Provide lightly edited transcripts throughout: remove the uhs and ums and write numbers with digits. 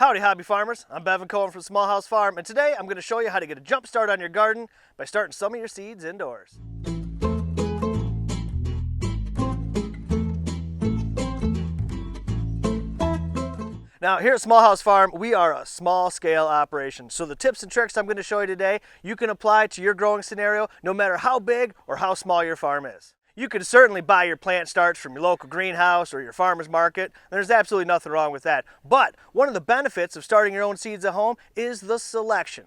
Howdy hobby farmers, I'm Bevan Cohen from Small House Farm, and today I'm going to show you how to get a jump start on your garden by starting some of your seeds indoors. Now here at Small House Farm, we are a small scale operation, so the tips and tricks I'm going to show you today, you can apply to your growing scenario no matter how big or how small your farm is. You can certainly buy your plant starts from your local greenhouse or your farmer's market. There's absolutely nothing wrong with that. But one of the benefits of starting your own seeds at home is the selection.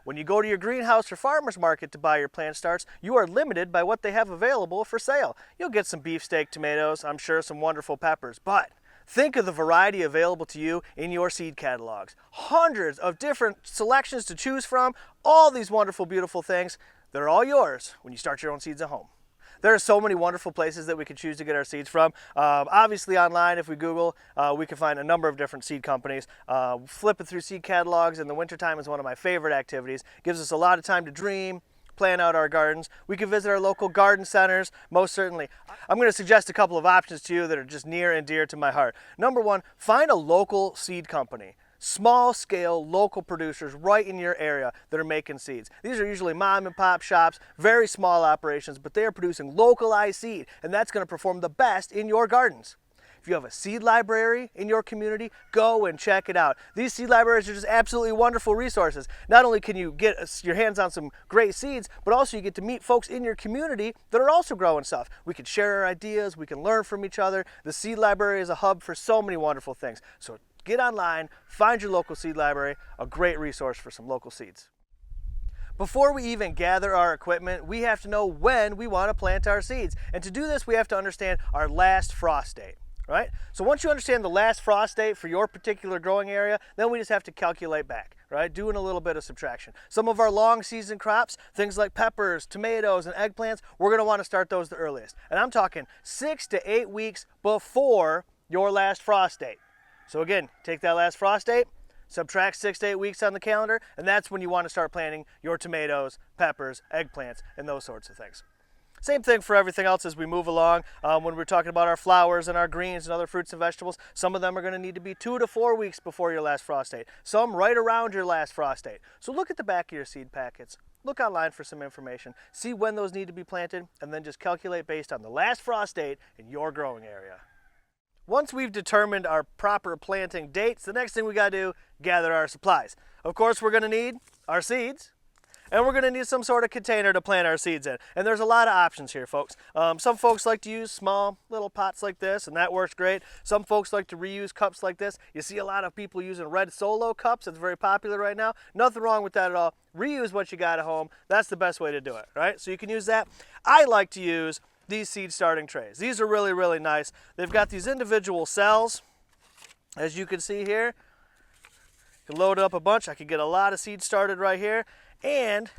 When you go to your greenhouse or farmer's market to buy your plant starts, you are limited by what they have available for sale. You'll get some beefsteak tomatoes, I'm sure some wonderful peppers, but think of the variety available to you in your seed catalogs. Hundreds of different selections to choose from, all these wonderful, beautiful things. They're all yours when you start your own seeds at home. There are so many wonderful places that we can choose to get our seeds from. Obviously online, if we Google, we can find a number of different seed companies. Flipping through seed catalogs in the wintertime is one of my favorite activities. Gives us a lot of time to dream, plan out our gardens. We can visit our local garden centers, most certainly. I'm going to suggest a couple of options to you that are just near and dear to my heart. Number one, find a local seed company. Small scale local producers right in your area that are making seeds. These are usually mom and pop shops, very small operations, but they are producing localized seed, and that's going to perform the best in your gardens. If you have a seed library in your community, go and check it out. These seed libraries are just absolutely wonderful resources. Not only can you get your hands on some great seeds, but also you get to meet folks in your community that are also growing stuff. We can share our ideas, we can learn from each other. The seed library is a hub for so many wonderful things. So get online, find your local seed library, a great resource for some local seeds. Before we even gather our equipment, we have to know when we want to plant our seeds. And to do this, we have to understand our last frost date. Right? So once you understand the last frost date for your particular growing area, then we just have to calculate back, right? Doing a little bit of subtraction. Some of our long season crops, things like peppers, tomatoes, and eggplants, we're going to want to start those the earliest. And I'm talking 6 to 8 weeks before your last frost date. So again, take that last frost date, subtract 6 to 8 weeks on the calendar, and that's when you want to start planting your tomatoes, peppers, eggplants, and those sorts of things. Same thing for everything else as we move along. When we're talking about our flowers and our greens and other fruits and vegetables, some of them are going to need to be 2 to 4 weeks before your last frost date. Some right around your last frost date. So look at the back of your seed packets. Look online for some information. See when those need to be planted, and then just calculate based on the last frost date in your growing area. Once we've determined our proper planting dates, the next thing we got to do, gather our supplies. Of course, we're going to need our seeds. And we're going to need some sort of container to plant our seeds in. And there's a lot of options here, folks. Some folks like to use small little pots like this, and that works great. Some folks like to reuse cups like this. You see a lot of people using red Solo cups. It's very popular right now. Nothing wrong with that at all. Reuse what you got at home. That's the best way to do it, right? So you can use that. I like to use these seed starting trays. These are really, really nice. They've got these individual cells, as you can see here. You can load up a bunch. I could get a lot of seeds started right here. And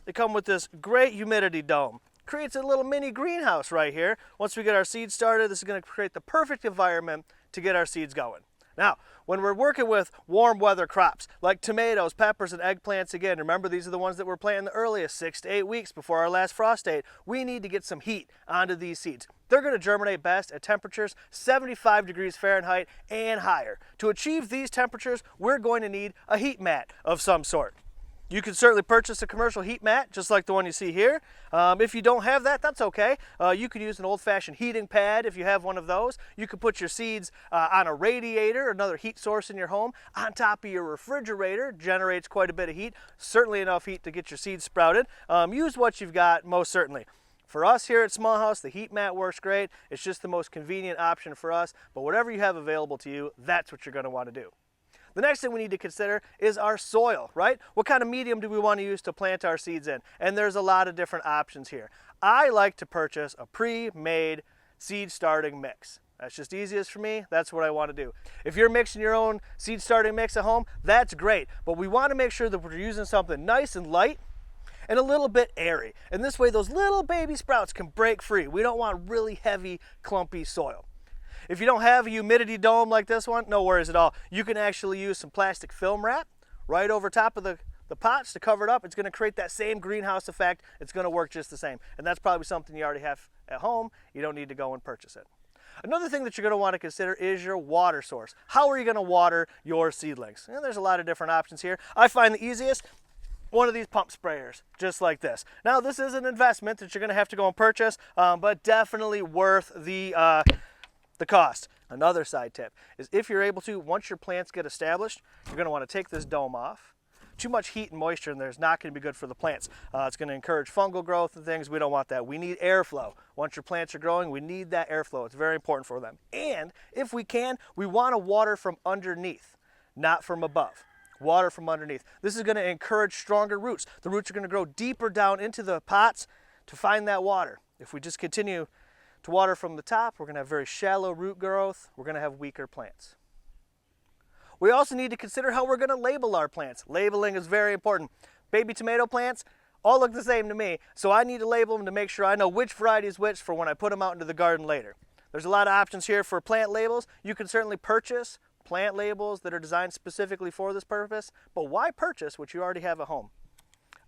they come with this great humidity dome. Creates a little mini greenhouse right here. Once we get our seeds started, this is going to create the perfect environment to get our seeds going. Now, when we're working with warm weather crops like tomatoes, peppers, and eggplants, again, remember these are the ones that we're planting the earliest, 6 to 8 weeks before our last frost date. We need to get some heat onto these seeds. They're going to germinate best at temperatures 75 degrees Fahrenheit and higher. To achieve these temperatures, we're going to need a heat mat of some sort. You can certainly purchase a commercial heat mat, just like the one you see here. If you don't have that, that's okay. You could use an old-fashioned heating pad if you have one of those. You could put your seeds on a radiator, another heat source in your home, on top of your refrigerator. Generates quite a bit of heat, certainly enough heat to get your seeds sprouted. Use what you've got, most certainly. For us here at Small House, the heat mat works great. It's just the most convenient option for us, but whatever you have available to you, that's what you're going to want to do. The next thing we need to consider is our soil, right? What kind of medium do we want to use to plant our seeds in? And there's a lot of different options here. I like to purchase a pre-made seed starting mix. That's just easiest for me. That's what I want to do. If you're mixing your own seed starting mix at home, that's great. But we want to make sure that we're using something nice and light and a little bit airy. And this way those little baby sprouts can break free. We don't want really heavy, clumpy soil. If you don't have a humidity dome like this one, no worries at all. You can actually use some plastic film wrap right over top of the pots to cover it up. It's going to create that same greenhouse effect. It's going to work just the same. And that's probably something you already have at home. You don't need to go and purchase it. Another thing that you're going to want to consider is your water source. How are you going to water your seedlings? And there's a lot of different options here. I find the easiest, one of these pump sprayers, just like this. Now, this is an investment that you're going to have to go and purchase, but definitely worth the cost. Another side tip is if you're able to, once your plants get established, you're going to want to take this dome off. Too much heat and moisture in there is not going to be good for the plants. It's going to encourage fungal growth and things. We don't want that. We need airflow. Once your plants are growing, we need that airflow. It's very important for them. And if we can, we want to water from underneath, not from above. Water from underneath. This is going to encourage stronger roots. The roots are going to grow deeper down into the pots to find that water. If we just continue to water from the top, we're going to have very shallow root growth. We're going to have weaker plants. We also need to consider how we're going to label our plants. Labeling is very important. Baby tomato plants all look the same to me, so I need to label them to make sure I know which variety is which for when I put them out into the garden later. There's a lot of options here for plant labels. You can certainly purchase plant labels that are designed specifically for this purpose, but why purchase what you already have at home?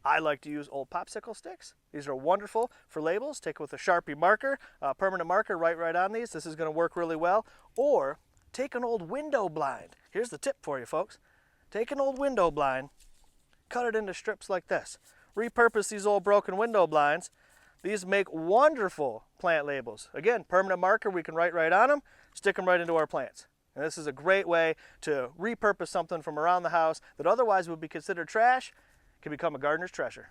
I like to use old popsicle sticks. These are wonderful for labels. Take it with a Sharpie marker, permanent marker, write right on these. This is going to work really well. Or take an old window blind. Here's the tip for you folks. Take an old window blind, cut it into strips like this. Repurpose these old broken window blinds. These make wonderful plant labels. Again, permanent marker, we can write right on them, stick them right into our plants. And this is a great way to repurpose something from around the house that otherwise would be considered trash, can become a gardener's treasure.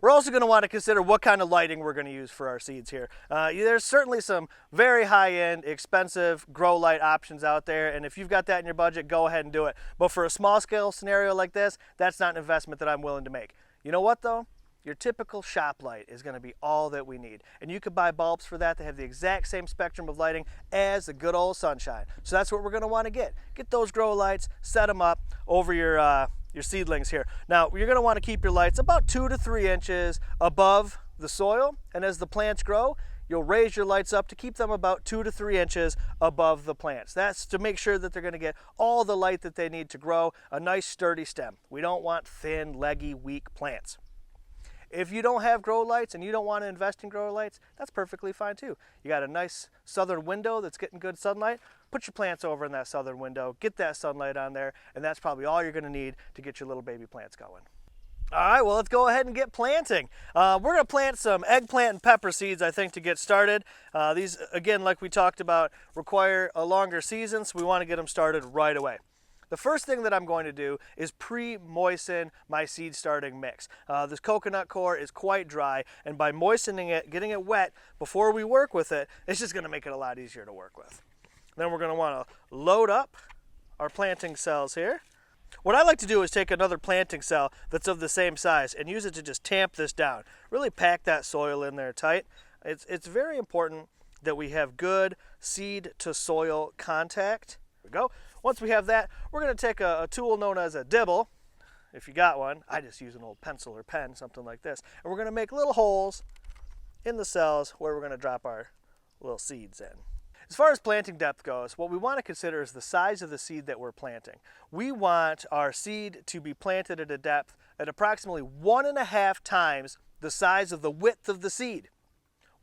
We're also going to want to consider what kind of lighting we're going to use for our seeds here. There's certainly some very high-end, expensive grow light options out there, and if you've got that in your budget, go ahead and do it. But for a small-scale scenario like this, that's not an investment that I'm willing to make. You know what, though? Your typical shop light is going to be all that we need. And you could buy bulbs for that have the exact same spectrum of lighting as the good old sunshine. So that's what we're going to want to get. Get those grow lights, set them up over your seedlings here. Now, you're going to want to keep your lights about 2 to 3 inches above the soil, and as the plants grow, you'll raise your lights up to keep them about 2 to 3 inches above the plants. That's to make sure that they're going to get all the light that they need to grow a nice sturdy stem. We don't want thin, leggy, weak plants. If you don't have grow lights and you don't want to invest in grow lights, that's perfectly fine too. You got a nice southern window that's getting good sunlight, put your plants over in that southern window, get that sunlight on there, and that's probably all you're going to need to get your little baby plants going. All right, well, let's go ahead and get planting. We're going to plant some eggplant and pepper seeds, I think, to get started. These, again, like we talked about, require a longer season, so we want to get them started right away. The first thing that I'm going to do is pre-moisten my seed starting mix. This coconut core is quite dry, and by moistening it, getting it wet before we work with it, it's just going to make it a lot easier to work with. Then we're going to want to load up our planting cells here. What I like to do is take another planting cell that's of the same size and use it to just tamp this down. Really pack that soil in there tight. It's very important that we have good seed to soil contact. There we go. Once we have that, we're going to take a tool known as a dibble, if you got one. I just use an old pencil or pen, something like this. And we're going to make little holes in the cells where we're going to drop our little seeds in. As far as planting depth goes, what we want to consider is the size of the seed that we're planting. We want our seed to be planted at a depth at approximately 1.5 times the size of the width of the seed.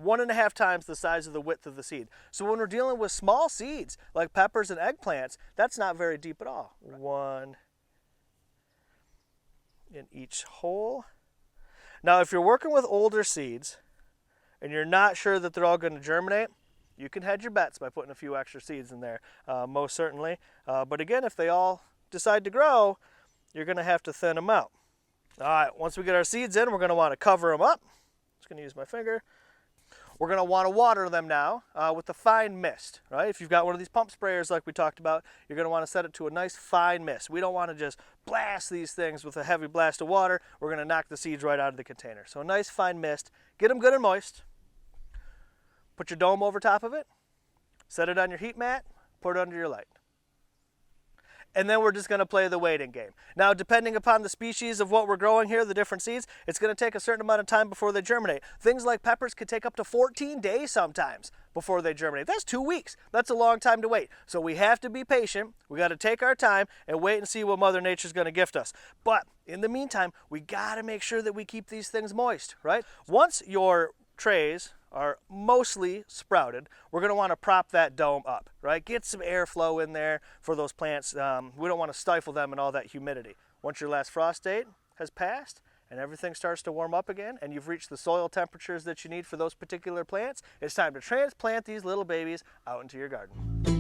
1.5 times the size of the width of the seed. So when we're dealing with small seeds like peppers and eggplants, that's not very deep at all. One in each hole. Now, if you're working with older seeds and you're not sure that they're all going to germinate, you can hedge your bets by putting a few extra seeds in there, most certainly. But again, if they all decide to grow, you're going to have to thin them out. All right, once we get our seeds in, we're going to want to cover them up. Just going to use my finger. We're going to want to water them now with a fine mist, right? If you've got one of these pump sprayers like we talked about, you're going to want to set it to a nice fine mist. We don't want to just blast these things with a heavy blast of water. We're going to knock the seeds right out of the container. So a nice fine mist. Get them good and moist. Put your dome over top of it. Set it on your heat mat. Put it under your light. And then we're just going to play the waiting game. Now, depending upon the species of what we're growing here, the different seeds, it's going to take a certain amount of time before they germinate. Things like peppers could take up to 14 days sometimes before they germinate. That's 2 weeks. That's a long time to wait. So we have to be patient. We got to take our time and wait and see what Mother Nature's going to gift us. But in the meantime, we got to make sure that we keep these things moist, right? Once your trays are mostly sprouted, we're going to want to prop that dome up, right? Get some airflow in there for those plants. We don't want to stifle them in all that humidity. Once your last frost date has passed and everything starts to warm up again and you've reached the soil temperatures that you need for those particular plants, it's time to transplant these little babies out into your garden.